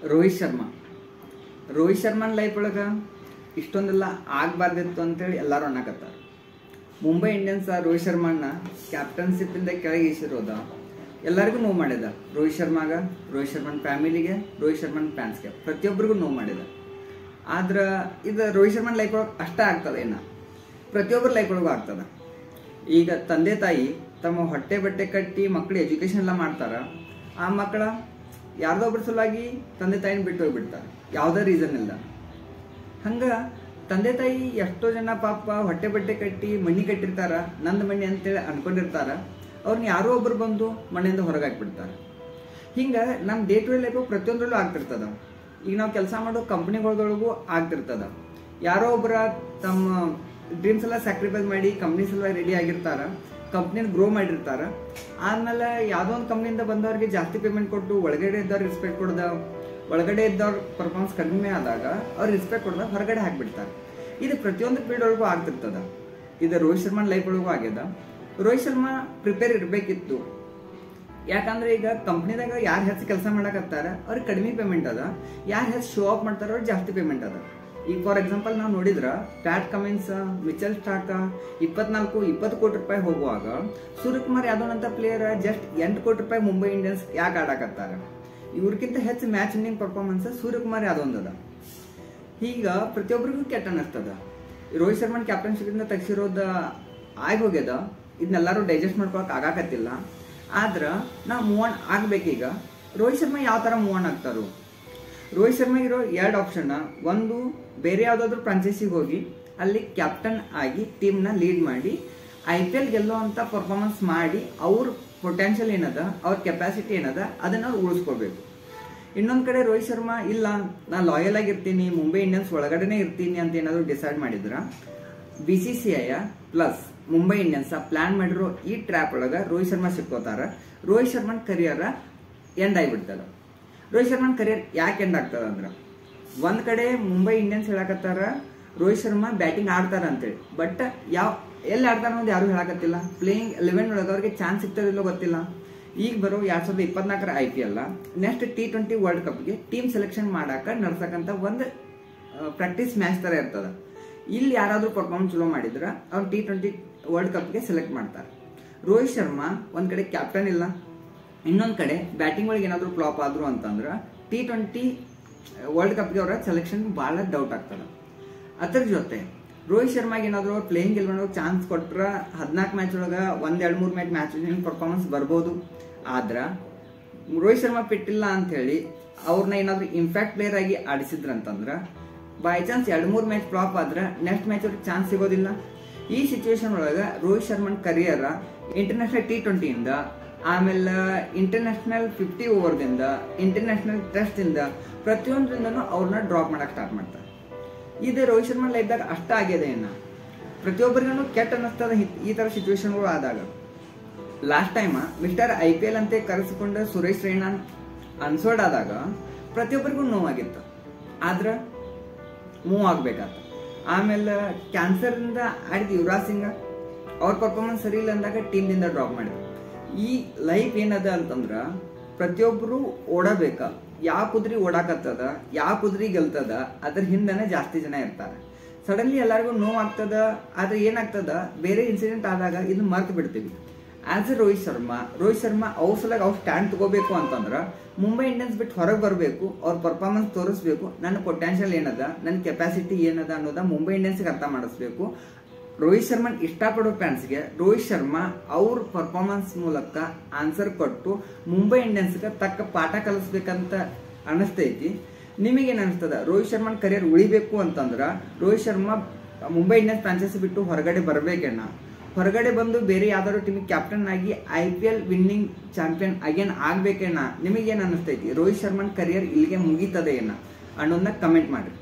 Rohit Sharman life ಒಳಗೆ ಇಷ್ಟೊಂದೆಲ್ಲ ಆಗಬಾರ್ದಿತ್ತು ಅಂತೇಳಿ ಎಲ್ಲರೂ ಅನ್ನಕತ್ತಾರೆ. ಮುಂಬೈ ಇಂಡಿಯನ್ಸ್ ರೋಹಿತ್ ಶರ್ಮನ್ನ ಕ್ಯಾಪ್ಟನ್ಶಿಪ್ಪಿಂದ ಕೆಳಗೆ ಇಳಿಸಿರೋದ ಎಲ್ಲರಿಗೂ ನೋವು ಮಾಡಿದ. ರೋಹಿತ್ ಶರ್ಮನ್ ಫ್ಯಾಮಿಲಿಗೆ, ರೋಹಿತ್ ಶರ್ಮನ್ ಫ್ಯಾನ್ಸ್ಗೆ, ಪ್ರತಿಯೊಬ್ಬರಿಗೂ ನೋವು ಮಾಡಿದ. ಆದ್ರೆ ಇದು ರೋಹಿತ್ ಶರ್ಮನ್ ಲೈಫ್ ಒಳಗೆ ಅಷ್ಟೇ ಆಗ್ತದೆ, ಇನ್ನು ಪ್ರತಿಯೊಬ್ಬರ ಲೈಫ್ ಒಳಗೂ ಆಗ್ತದೆ. ಈಗ ತಂದೆ ತಾಯಿ ತಮ್ಮ ಹೊಟ್ಟೆ ಬಟ್ಟೆ ಕಟ್ಟಿ ಮಕ್ಕಳು ಎಜುಕೇಷನ್ ಎಲ್ಲ ಮಾಡ್ತಾರ. ಆ ಮಕ್ಕಳ ಯಾರ್ದೋ ಒಬ್ಬರ ಸಲುವಾಗಿ ತಂದೆ ತಾಯಿನ ಬಿಟ್ಟು ಹೋಗ್ಬಿಡ್ತಾರೆ, ಯಾವುದೇ ರೀಸನ್ ಇಲ್ಲ. ಹಂಗೆ ತಂದೆ ತಾಯಿ ಎಷ್ಟೋ ಜನ ಪಾಪ ಹೊಟ್ಟೆ ಬಟ್ಟೆ ಕಟ್ಟಿ ಮಣ್ಣಿ ಕಟ್ಟಿರ್ತಾರ, ನಂದು ಮಣ್ಣಿ ಅಂತೇಳಿ ಅನ್ಕೊಂಡಿರ್ತಾರ. ಅವ್ರನ್ನ ಯಾರೋ ಒಬ್ರು ಬಂದು ಮನೆಯಿಂದ ಹೊರಗೆ ಹಾಕ್ಬಿಡ್ತಾರೆ. ಹಿಂಗೆ ನಮ್ಮ ಡೇ ಟು ಡೇ ಲೈಫು ಪ್ರತಿಯೊಂದರಲ್ಲೂ ಆಗ್ತಿರ್ತದ. ಈಗ ನಾವು ಕೆಲಸ ಮಾಡೋ ಕಂಪ್ನಿಗಳೊಳಗೂ ಆಗ್ತಿರ್ತದ. ಯಾರೋ ಒಬ್ಬರ ತಮ್ಮ ಡ್ರೀಮ್ಸ್ ಎಲ್ಲ ಸ್ಯಾಕ್ರಿಫೈಸ್ ಮಾಡಿ ಕಂಪ್ನೀಸ್ ಎಲ್ಲ ರೆಡಿ ಆಗಿರ್ತಾರ, ಕಂಪ್ನಿನ ಗ್ರೋ ಮಾಡಿರ್ತಾರ. ಆದ್ಮೇಲೆ ಯಾವುದೋ ಒಂದು ಕಂಪ್ನಿಯಿಂದ ಬಂದವ್ರಿಗೆ ಜಾಸ್ತಿ ಪೇಮೆಂಟ್ ಕೊಟ್ಟು ಒಳಗಡೆ ಇದ್ದವ್ರಿಗೆ ರೆಸ್ಪೆಕ್ಟ್ ಕೊಡ್ದ, ಒಳಗಡೆ ಇದ್ದವ್ರ ಪರ್ಫಾರ್ಮೆನ್ಸ್ ಕಡಿಮೆ ಆದಾಗ ಅವ್ರು ರೆಸ್ಪೆಕ್ಟ್ ಕೊಡ್ದ ಹೊರಗಡೆ ಹಾಕ್ಬಿಡ್ತಾರೆ. ಇದು ಪ್ರತಿಯೊಂದು ಫೀಲ್ಡ್ ಒಳಗೂ ಆಗ್ತಿರ್ತದ. ಇದು ರೋಹಿತ್ ಶರ್ಮನ್ ಲೈಫ್ ಒಳಗೂ ಆಗ್ಯದ. ರೋಹಿತ್ ಶರ್ಮಾ ಪ್ರಿಪೇರ್ ಇರಬೇಕಿತ್ತು. ಯಾಕಂದ್ರೆ ಈಗ ಕಂಪ್ನಿದಾಗ ಯಾರು ಹೆಚ್ಚು ಕೆಲಸ ಮಾಡಕತ್ತಾರ ಅವ್ರಿಗೆ ಕಡಿಮೆ ಪೇಮೆಂಟ್ ಅದ, ಯಾರು ಹೆಚ್ಚು ಶೋ ಆಫ್ ಮಾಡ್ತಾರ ಅವ್ರಿಗೆ ಜಾಸ್ತಿ ಪೇಮೆಂಟ್ ಅದ. ಈಗ ಫಾರ್ ಎಕ್ಸಾಂಪಲ್ ನಾವು ನೋಡಿದ್ರ ಪ್ಯಾಟ್ ಕಮಿನ್ಸ್, ಮಿಚೆಲ್ ಸ್ಟಾರ್ಕ್ 24-20 ಕೋಟಿ ರೂಪಾಯಿ ಹೋಗುವಾಗ ಸೂರ್ಯಕುಮಾರ್ ಯಾದವ್ ಅಂತ ಪ್ಲೇಯರ್ ಜಸ್ಟ್ 8 ಕೋಟಿ ರೂಪಾಯಿ ಮುಂಬೈ ಇಂಡಿಯನ್ಸ್ ಯಾಕೆ ಆಡಕತ್ತಾರ? ಇವ್ರಿಗಿಂತ ಹೆಚ್ಚು match winning performance Suryakumar Yadav ಅದ. ಈಗ ಪ್ರತಿಯೊಬ್ಬರಿಗೂ ಕೆಟ್ಟ ಅನ್ನಿಸ್ತದ. ರೋಹಿತ್ ಶರ್ಮನ್ ಕ್ಯಾಪ್ಟನ್ಶಿಪ್ ಇಂದ ತೆಗ್ಸಿರೋದ ಆಗಿ ಹೋಗ್ಯದ. ಇದನ್ನೆಲ್ಲರೂ ಡೈಜೆಸ್ಟ್ ಮಾಡ್ಕೊಳಕ್ ಆಗಾಕತ್ತಿಲ್ಲ. ಆದ್ರ ನಾವು ಮೂವ್ ಆನ್ ಆಗ್ಬೇಕೀಗ. ರೋಹಿತ್ ಶರ್ಮಾ ಯಾವ ತರ ಮೂವ್ ಆನ್ ಆಗ್ತಾರೋ? ರೋಹಿತ್ ಶರ್ಮಾ ಇರೋ 2 ಆಪ್ಷನ್. ಒಂದು, ಬೇರೆ ಯಾವ್ದಾದ್ರು ಫ್ರಾಂಚೈಸಿಗೆ ಹೋಗಿ ಅಲ್ಲಿ ಕ್ಯಾಪ್ಟನ್ ಆಗಿ ಟೀಮ್ನ ಲೀಡ್ ಮಾಡಿ IPL ಗೆಲ್ಲುವಂತ ಪರ್ಫಾರ್ಮೆನ್ಸ್ ಮಾಡಿ ಅವ್ರ ಪೊಟೆನ್ಷಿಯಲ್ ಏನದ, ಅವ್ರ ಕೆಪಾಸಿಟಿ ಏನದ ಅದನ್ನ ಅವ್ರು ಉಳಿಸ್ಕೊಳ್ಬೇಕು. ಇನ್ನೊಂದ್ ಕಡೆ ರೋಹಿತ್ ಶರ್ಮಾ ಇಲ್ಲ ನಾ ಲಾಯಲ್ ಆಗಿರ್ತೀನಿ, ಮುಂಬೈ ಇಂಡಿಯನ್ಸ್ ಒಳಗಡೆನೆ ಇರ್ತೀನಿ ಅಂತ ಏನಾದ್ರು ಡಿಸೈಡ್ ಮಾಡಿದ್ರ BCCI plus Mumbai Indians plan ಮಾಡಿರೋ ಈ ಟ್ರ್ಯಾಪ್ ಒಳಗ ರೋಹಿತ್ ಶರ್ಮಾ ಸಿಕ್ಕೋತಾರ. ರೋಹಿತ್ ಶರ್ಮನ್ ಕರಿಯರ್ ಎಂಡ್ ಆಗಿಬಿಡ್ತದ. ರೋಹಿತ್ ಶರ್ಮನ್ ಕರಿಯರ್ ಯಾಕೆ ಎಂಡ್ ಆಗ್ತದ ಅಂದ್ರ, ಒಂದ್ ಕಡೆ ಮುಂಬೈ ಇಂಡಿಯನ್ಸ್ ಹೇಳಕತ್ತಾರ ರೋಹಿತ್ ಶರ್ಮಾ ಬ್ಯಾಟಿಂಗ್ ಆಡ್ತಾರ ಅಂತೇಳಿ. ಬಟ್ ಎಲ್ಲಿ ಆಡ್ತಾರ ಅನ್ನೋದು ಯಾರು ಹೇಳಕತ್ತಿಲ್ಲ. ಪ್ಲೇಯಿಂಗ್ 11 ಒಳಗ ಅವ್ರಿಗೆ ಚಾನ್ಸ್ ಸಿಗ್ತದಿಲ್ಲೋ ಗೊತ್ತಿಲ್ಲ. ಈಗ ಬರೋ 2024 IPL ನೆಕ್ಸ್ಟ್ T20 ವರ್ಲ್ಡ್ ಕಪ್ಗೆ ಟೀಮ್ ಸೆಲೆಕ್ಷನ್ ಮಾಡಾಕ ನಡ್ಸಕಂತ ಒಂದು ಪ್ರಾಕ್ಟೀಸ್ ಮ್ಯಾಚ್ ತರ ಇರ್ತದ. ಇಲ್ಲಿ ಯಾರಾದ್ರೂ ಪರ್ಫಾರ್ಮೆನ್ಸ್ ಚಲೋ ಮಾಡಿದ್ರ ಅವ್ರು T20 ವರ್ಲ್ಡ್ ಕಪ್ಗೆ ಸೆಲೆಕ್ಟ್ ಮಾಡ್ತಾರೆ. ರೋಹಿತ್ ಶರ್ಮಾ ಒಂದ್ ಕಡೆ ಕ್ಯಾಪ್ಟನ್ ಇಲ್ಲ, ಇನ್ನೊಂದ್ ಕಡೆ ಬ್ಯಾಟಿಂಗ್ ಒಳಗೆ ಏನಾದ್ರು ಫ್ಲಾಪ್ ಆದ್ರು ಅಂತಂದ್ರ T20 ವರ್ಲ್ಡ್ ಕಪ್ಗೆ ಅವರ ಸೆಲೆಕ್ಷನ್ ಬಹಳ ಡೌಟ್ ಆಗ್ತದ. ಅದ್ರ ಜೊತೆ ರೋಹಿತ್ ಶರ್ಮಾಗೆ ಏನಾದ್ರು ಪ್ಲೇಯಿಂಗ್ ಗೆಲ್ಕೊಂಡು ಚಾನ್ಸ್ ಕೊಟ್ರ 14 ಮ್ಯಾಚ್ ಒಳಗ 1-2-3 ಮ್ಯಾಚ್ ಪರ್ಫಾರ್ಮೆನ್ಸ್ ಬರ್ಬೋದು. ಆದ್ರ ರೋಹಿತ್ ಶರ್ಮಾ ಬಿಟ್ಟಿಲ್ಲ ಅಂತ ಹೇಳಿ ಅವ್ರನ್ನ ಏನಾದ್ರು ಇಂಪ್ಯಾಕ್ಟ್ ಪ್ಲೇಯರ್ ಆಗಿ ಆಡಿಸಿದ್ರಂತಂದ್ರ ಬೈ ಚಾನ್ಸ್ 2-3 ಮ್ಯಾಚ್ ಫ್ಲಾಪ್ ಆದ್ರ ನೆಕ್ಸ್ಟ್ ಮ್ಯಾಚ್ ಅವ್ರಿಗೆ ಚಾನ್ಸ್ ಸಿಗೋದಿಲ್ಲ. ಈ ಸಿಚುವೇಶನ್ ಒಳಗ ರೋಹಿತ್ ಶರ್ಮನ್ ಕರಿಯರ್ ಇಂಟರ್ನ್ಯಾಷನಲ್ T20 ಇಂದ, ಆಮೇಲೆ ಇಂಟರ್ನ್ಯಾಷನಲ್ 50 ಓವರ್ದಿಂದ, ಇಂಟರ್ನ್ಯಾಷನಲ್ ಟೆಸ್ಟ್ ಇಂದ ಪ್ರತಿಯೊಂದರಿಂದನೂ ಅವ್ರನ್ನ ಡ್ರಾಪ್ ಮಾಡಕ್ ಸ್ಟಾರ್ಟ್ ಮಾಡ್ತಾರೆ. ಇದು ರೋಹಿತ್ ಶರ್ಮನ್ ಲೈಫ್ದಾಗ ಅಷ್ಟ ಆಗ್ಯದ. ಇನ್ನ ಪ್ರತಿಯೊಬ್ಬರಿಗೂ ಕೆಟ್ಟ ಅನ್ನಿಸ್ತದ ಈ ತರ ಸಿಚುವೇಶನ್ಗಳು ಆದಾಗ. ಲಾಸ್ಟ್ ಟೈಮ್ ಮಿಸ್ಟರ್ IPL ಅಂತೆ ಕರೆಸಿಕೊಂಡ ಸುರೇಶ್ ರೈನಾ ಅನ್ಸೋಡ್ ಆದಾಗ ಪ್ರತಿಯೊಬ್ಬರಿಗೂ ನೋವಾಗಿತ್ತು. ಆದ್ರ ಮೂವ್ ಆಗ್ಬೇಕಾತ. ಆಮೇಲೆ ಕ್ಯಾನ್ಸರ್ ಇಂದ ಆಡಿದ ಯುವರಾಜ್ ಸಿಂಗ್ ಅವ್ರ ಪರ್ಫಾರ್ಮೆನ್ಸ್ ಸರಿ ಇಲ್ಲ ಅಂದಾಗ ಟೀಮ್ ದಿಂದ ಡ್ರಾಪ್ ಮಾಡಿದ್ರು. ಈ ಲೈಫ್ ಏನದ ಅಂತಂದ್ರ ಪ್ರತಿಯೊಬ್ಬರು ಓಡಬೇಕ. ಯಾವ ಕುದುರೆ ಓಡಾಕತ್ತದ, ಯಾವ ಕುದುರೆ ಗೆಲ್ತದ ಅದ್ರ ಹಿಂದನೆ ಜಾಸ್ತಿ ಜನ ಇರ್ತಾರೆ. ಸಡನ್ಲಿ ಎಲ್ಲರಿಗೂ ನೋವು ಆಗ್ತದ. ಆದ್ರೆ ಏನಾಗ್ತದ, ಬೇರೆ ಇನ್ಸಿಡೆಂಟ್ ಆದಾಗ ಇದನ್ನ ಮರ್ತು ಬಿಡ್ತೀವಿ. ಆಸ್ ಎ ರೋಹಿತ್ ಶರ್ಮಾ ಅವ್ರ ಸಲಾಗ ಅವ್ರು ಸ್ಟ್ಯಾಂಡ್ ತಗೋಬೇಕು ಅಂತಂದ್ರ ಮುಂಬೈ ಇಂಡಿಯನ್ಸ್ ಬಿಟ್ಟು ಹೊರಗೆ ಬರಬೇಕು, ಅವ್ರ ಪರ್ಫಾರ್ಮೆನ್ಸ್ ತೋರಿಸ್ಬೇಕು. ನನ್ನ ಪೊಟೆನ್ಷಿಯಲ್ ಏನದ, ನನ್ನ ಕೆಪಾಸಿಟಿ ಏನದ ಅನ್ನೋದ ಮುಂಬೈ ಇಂಡಿಯನ್ಸ್ಗೆ ಅರ್ಥ ಮಾಡಿಸ್ಬೇಕು. ರೋಹಿತ್ ಶರ್ಮನ್ ಇಷ್ಟಪಡೋ ಫ್ಯಾನ್ಸ್ಗೆ ರೋಹಿತ್ ಶರ್ಮಾ ಅವ್ರ ಪರ್ಫಾರ್ಮೆನ್ಸ್ ಮೂಲಕ ಆನ್ಸರ್ ಕೊಟ್ಟು ಮುಂಬೈ ಇಂಡಿಯನ್ಸ್ಗೆ ತಕ್ಕ ಪಾಠ ಕಲಿಸ್ಬೇಕಂತ ಅನಿಸ್ತೈತಿ. ನಿಮಗೇನು ಅನಿಸ್ತದ? ರೋಹಿತ್ ಶರ್ಮನ್ ಕರಿಯರ್ ಉಳಿಬೇಕು ಅಂತಂದ್ರ ರೋಹಿತ್ ಶರ್ಮಾ ಮುಂಬೈ ಇಂಡಿಯನ್ಸ್ ಫ್ರಾಂಚೈಸಿ ಬಿಟ್ಟು ಹೊರಗಡೆ ಬರಬೇಕೇನ, ಹೊರಗಡೆ ಬಂದು ಬೇರೆ ಯಾವ್ದಾದ್ರು ಟೀಮಿಗೆ ಕ್ಯಾಪ್ಟನ್ ಆಗಿ IPL ವಿನ್ನಿಂಗ್ ಚಾಂಪಿಯನ್ ಅಗೇನ್ ಆಗ್ಬೇಕೇನ? ನಿಮಗೇನು ಅನಿಸ್ತೈತಿ? ರೋಹಿತ್ ಶರ್ಮನ್ ಕರಿಯರ್ ಇಲ್ಲಿಗೆ ಮುಗೀತದೆ ಏನ ಅನ್ನೋದನ್ನ ಕಮೆಂಟ್ ಮಾಡಿ.